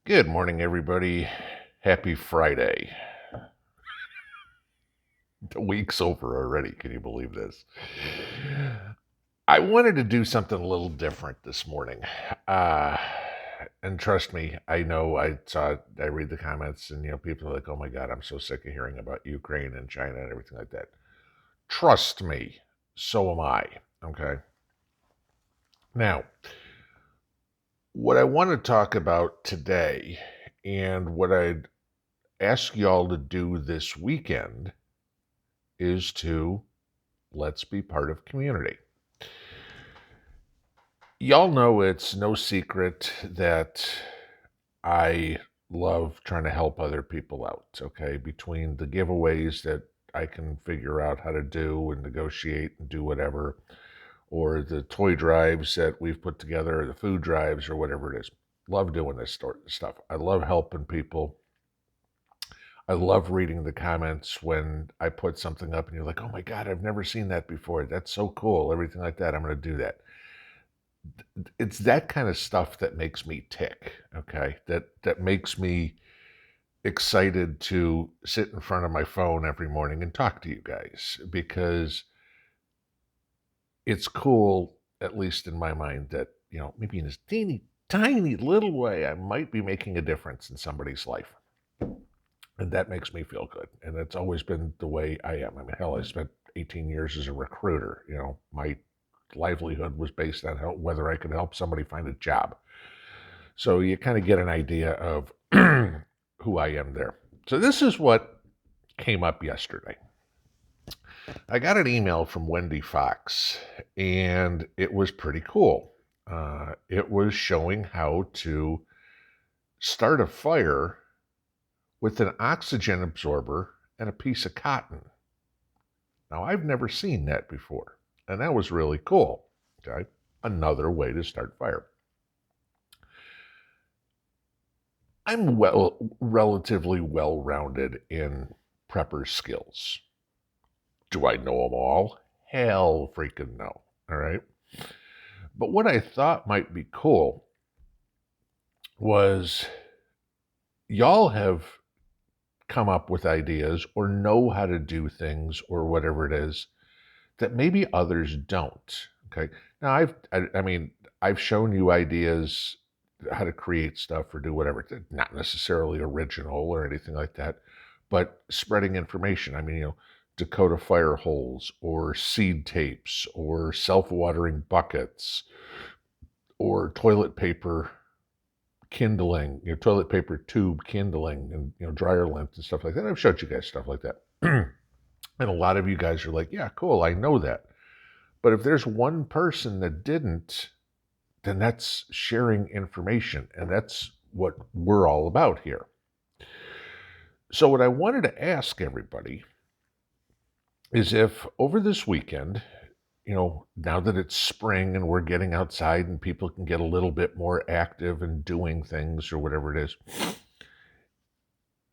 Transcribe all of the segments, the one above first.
Good morning, everybody. Happy Friday. The week's over already. Can you believe this? I wanted to do something a little different this morning. Uh, and trust me, I know I read the comments and, people are like, oh my God, I'm so sick of hearing about Ukraine and China and everything like that. Trust me, so am I. Okay. Now, what I want to talk about today and what I'd ask y'all to do this weekend is to let's be part of community. Y'all know it's no secret that I love trying to help other people out, okay? Between the giveaways that I can figure out how to do and negotiate and do whatever, or the toy drives that we've put together, or the food drives, or whatever it is. Love doing this sort of stuff. I love helping people. I love reading the comments when I put something up and you're like, oh my God, I've never seen that before. That's so cool. Everything like that. I'm going to do that. It's that kind of stuff that makes me tick. Okay. That makes me excited to sit in front of my phone every morning and talk to you guys because it's cool, at least in my mind, that, maybe in this teeny tiny little way, I might be making a difference in somebody's life. And that makes me feel good. And that's always been the way I am. I mean, hell, I spent 18 years as a recruiter. My livelihood was based on whether I could help somebody find a job. So you kind of get an idea of who I am there. So this is what came up yesterday. I got an email from Wendy Fox, and it was pretty cool. It was showing how to start a fire with an oxygen absorber and a piece of cotton. Now, I've never seen that before, and that was really cool. Okay, another way to start fire. I'm relatively well-rounded in prepper skills. Do I know them all? Hell freaking no. All right. But what I thought might be cool was y'all have come up with ideas or know how to do things or whatever it is that maybe others don't. Okay. Now I've shown you ideas how to create stuff or do whatever. Not necessarily original or anything like that, but spreading information. Dakota fire holes or seed tapes or self-watering buckets or toilet paper kindling, toilet paper tube kindling and, dryer length and stuff like that. I've showed you guys stuff like that. And a lot of you guys are like, yeah, cool, I know that. But if there's one person that didn't, then that's sharing information. And that's what we're all about here. So, what I wanted to ask everybody is if over this weekend, now that it's spring and we're getting outside and people can get a little bit more active and doing things or whatever it is,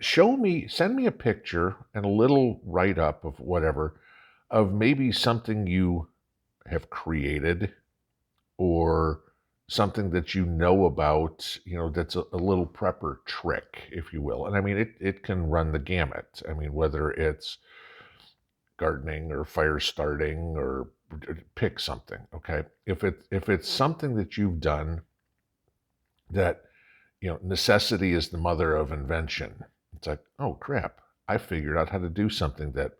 send me a picture and a little write up of whatever, of maybe something you have created or something that you know about, that's a little prepper trick, if you will. And it can run the gamut. Whether it's gardening or fire starting or pick something, okay? If it's something that you've done that, necessity is the mother of invention. It's like, oh crap, I figured out how to do something that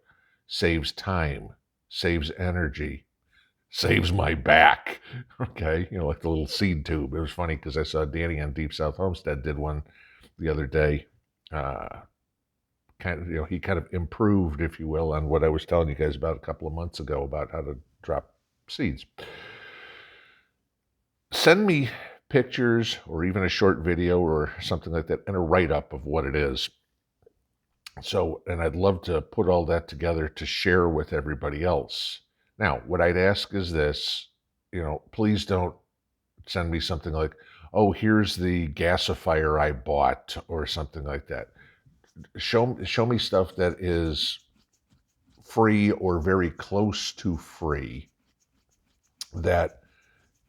saves time, saves energy, saves my back. Okay, like the little seed tube. It was funny because I saw Danny on Deep South Homestead did one the other day. He kind of improved, if you will, on what I was telling you guys about a couple of months ago about how to drop seeds. Send me pictures or even a short video or something like that and a write-up of what it is. So, and I'd love to put all that together to share with everybody else. Now, what I'd ask is this, please don't send me something like, oh, here's the gasifier I bought or something like that. Show me stuff that is free or very close to free that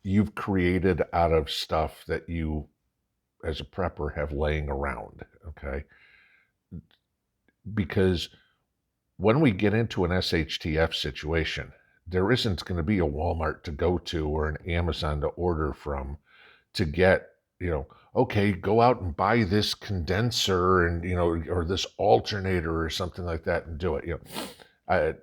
you've created out of stuff that you as a prepper have laying around, okay? Because when we get into an SHTF situation, there isn't going to be a Walmart to go to or an Amazon to order from to get, okay, go out and buy this condenser and, or this alternator or something like that and do it. I,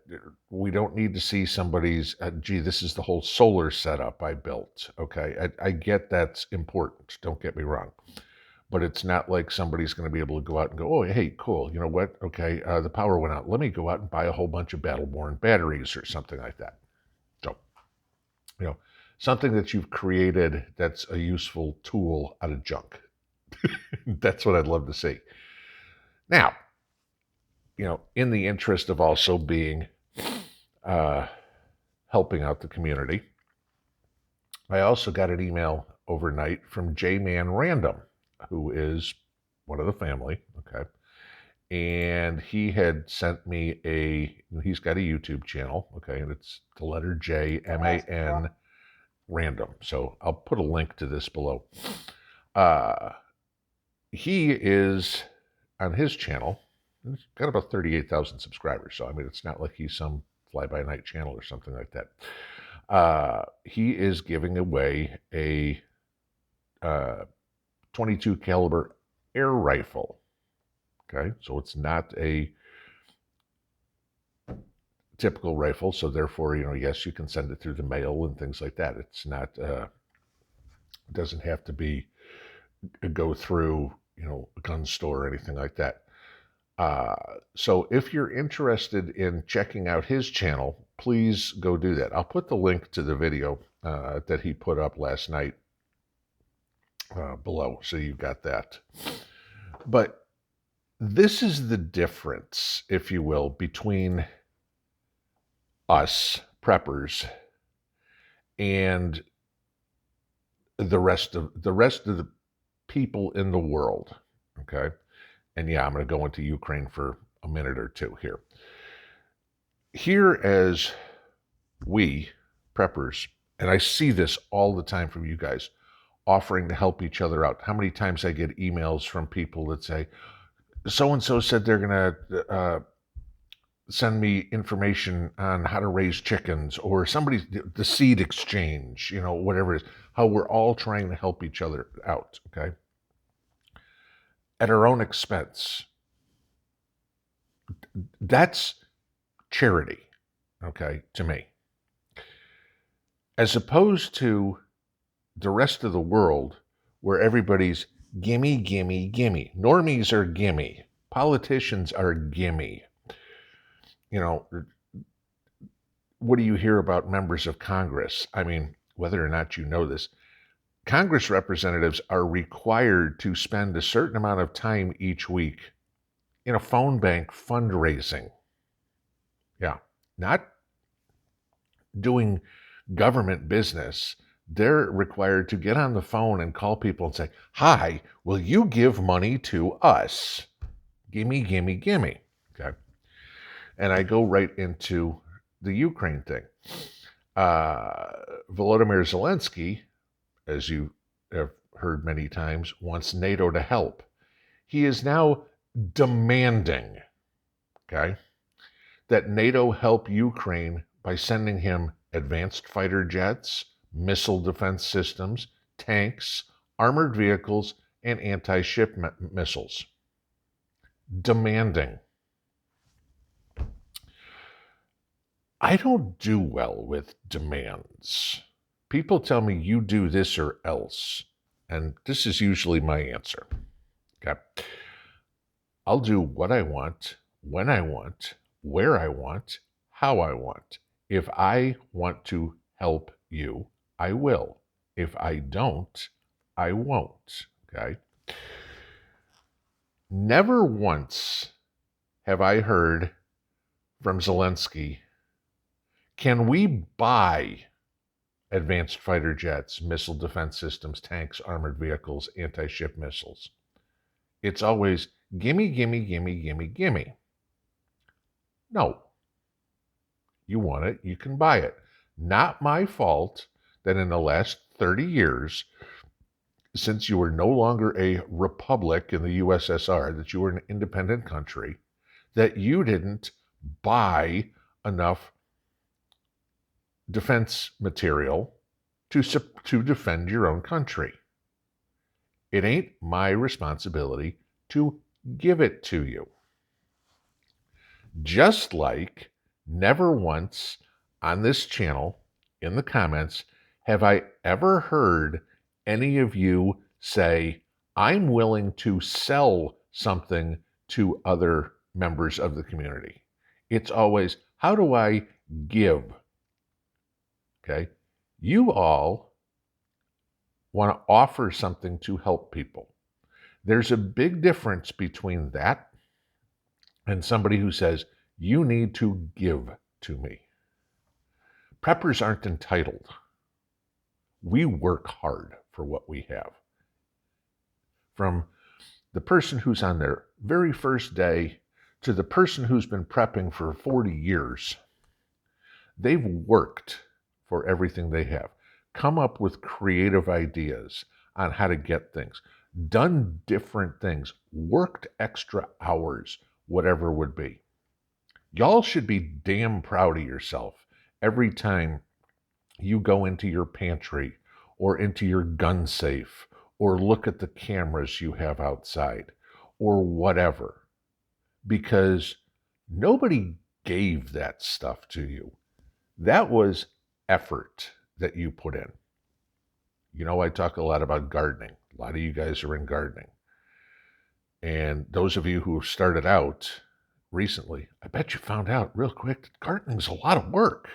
we don't need to see somebody's, gee, this is the whole solar setup I built. Okay. I get that's important. Don't get me wrong. But it's not like somebody's going to be able to go out and go, oh, hey, cool. You know what? Okay, the power went out. Let me go out and buy a whole bunch of battle-worn batteries or something like that. So, something that you've created that's a useful tool out of junk. That's what I'd love to see. Now, in the interest of also being helping out the community, I also got an email overnight from J-Man Random, who is one of the family, okay? And he had sent me he's got a YouTube channel, okay? And it's the letter J, M-A-N, Random. So I'll put a link to this below. He is, on his channel, he's got about 38,000 subscribers. So, I mean, it's not like he's some fly-by-night channel or something like that. He is giving away a 22 caliber air rifle. Okay, so it's not a typical rifle, so therefore, yes, you can send it through the mail and things like that. It's not, it doesn't have to be go through, a gun store or anything like that. So if you're interested in checking out his channel, please go do that. I'll put the link to the video that he put up last night below, so you've got that. But this is the difference, if you will, between us preppers and the rest of the people in the world. Okay. And yeah, I'm going to go into Ukraine for a minute or two here. Here, as we preppers, and I see this all the time from you guys, offering to help each other out. How many times I get emails from people that say, so-and-so said they're going to send me information on how to raise chickens, or the seed exchange, whatever it is, how we're all trying to help each other out, okay? At our own expense. That's charity, okay, to me. As opposed to the rest of the world where everybody's gimme, gimme, gimme. Normies are gimme. Politicians are gimme. What do you hear about members of Congress? I mean, whether or not you know this, Congress representatives are required to spend a certain amount of time each week in a phone bank fundraising. Yeah, not doing government business. They're required to get on the phone and call people and say, hi, will you give money to us? Gimme, gimme, gimme. Okay. And I go right into the Ukraine thing. Volodymyr Zelensky, as you have heard many times, wants NATO to help. He is now demanding, okay, that NATO help Ukraine by sending him advanced fighter jets, missile defense systems, tanks, armored vehicles, and anti-ship missiles. Demanding. I don't do well with demands. People tell me you do this or else, and this is usually my answer. Okay. I'll do what I want, when I want, where I want, how I want. If I want to help you, I will. If I don't, I won't. Okay? Never once have I heard from Zelensky, can we buy advanced fighter jets, missile defense systems, tanks, armored vehicles, anti-ship missiles? It's always, gimme, gimme, gimme, gimme, gimme. No. You want it, you can buy it. Not my fault that in the last 30 years, since you were no longer a republic in the USSR, that you were an independent country, that you didn't buy enough defense material to defend your own country. It ain't my responsibility to give it to you. Just like never once on this channel in the comments have I ever heard any of you say, I'm willing to sell something to other members of the community. It's always, how do I give? Okay? You all want to offer something to help people. There's a big difference between that and somebody who says, you need to give to me. Preppers aren't entitled. We work hard for what we have. From the person who's on their very first day to the person who's been prepping for 40 years, they've worked for everything they have, come up with creative ideas on how to get things, done different things, worked extra hours, whatever would be. Y'all should be damn proud of yourself every time you go into your pantry or into your gun safe or look at the cameras you have outside or whatever, because nobody gave that stuff to you. That was effort that you put in. You know, I talk a lot about gardening. A lot of you guys are in gardening. And those of you who have started out recently, I bet you found out real quick that gardening's a lot of work.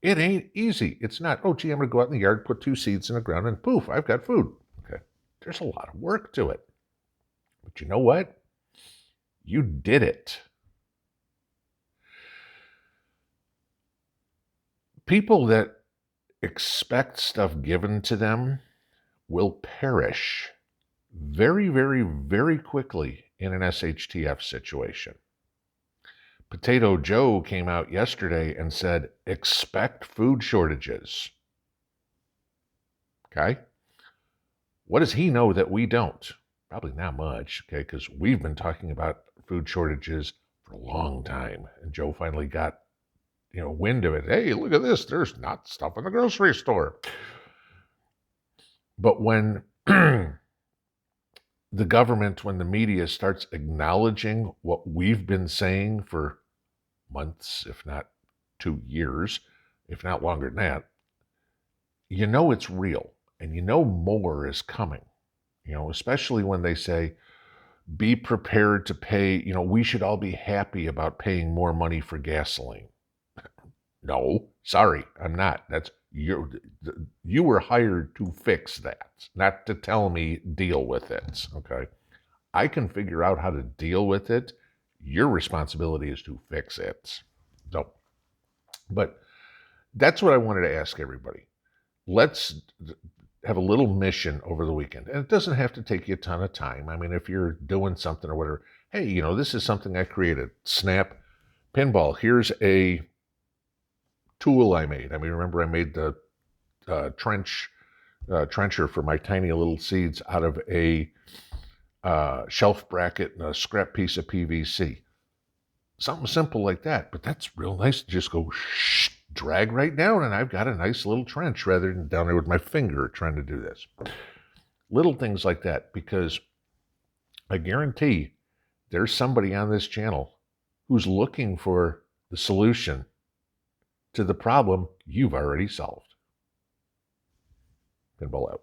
It ain't easy. It's not, oh, gee, I'm going to go out in the yard, put 2 seeds in the ground, and poof, I've got food. Okay. There's a lot of work to it. But you know what? You did it. People that expect stuff given to them will perish very, very, very quickly in an SHTF situation. Potato Joe came out yesterday and said, expect food shortages. Okay? What does he know that we don't? Probably not much, okay, because we've been talking about food shortages for a long time. And Joe finally got, wind of it. Hey, look at this. There's not stuff in the grocery store. But when the government, when the media starts acknowledging what we've been saying for months, if not 2 years, if not longer than that, you know it's real, and you know more is coming. Especially when they say, be prepared to pay, we should all be happy about paying more money for gasoline. No, sorry, I'm not. You were hired to fix that, not to tell me deal with it, okay? I can figure out how to deal with it. Your responsibility is to fix it. So, but that's what I wanted to ask everybody. Let's have a little mission over the weekend. And it doesn't have to take you a ton of time. I mean, if you're doing something or whatever, hey, this is something I created. Snap Pinball. Here's a tool I made. I mean, remember I made the trencher for my tiny little seeds out of a shelf bracket and a scrap piece of PVC. Something simple like that, but that's real nice to just go drag right down, and I've got a nice little trench rather than down there with my finger trying to do this. Little things like that, because I guarantee there's somebody on this channel who's looking for the solution to the problem you've already solved. Pinball out.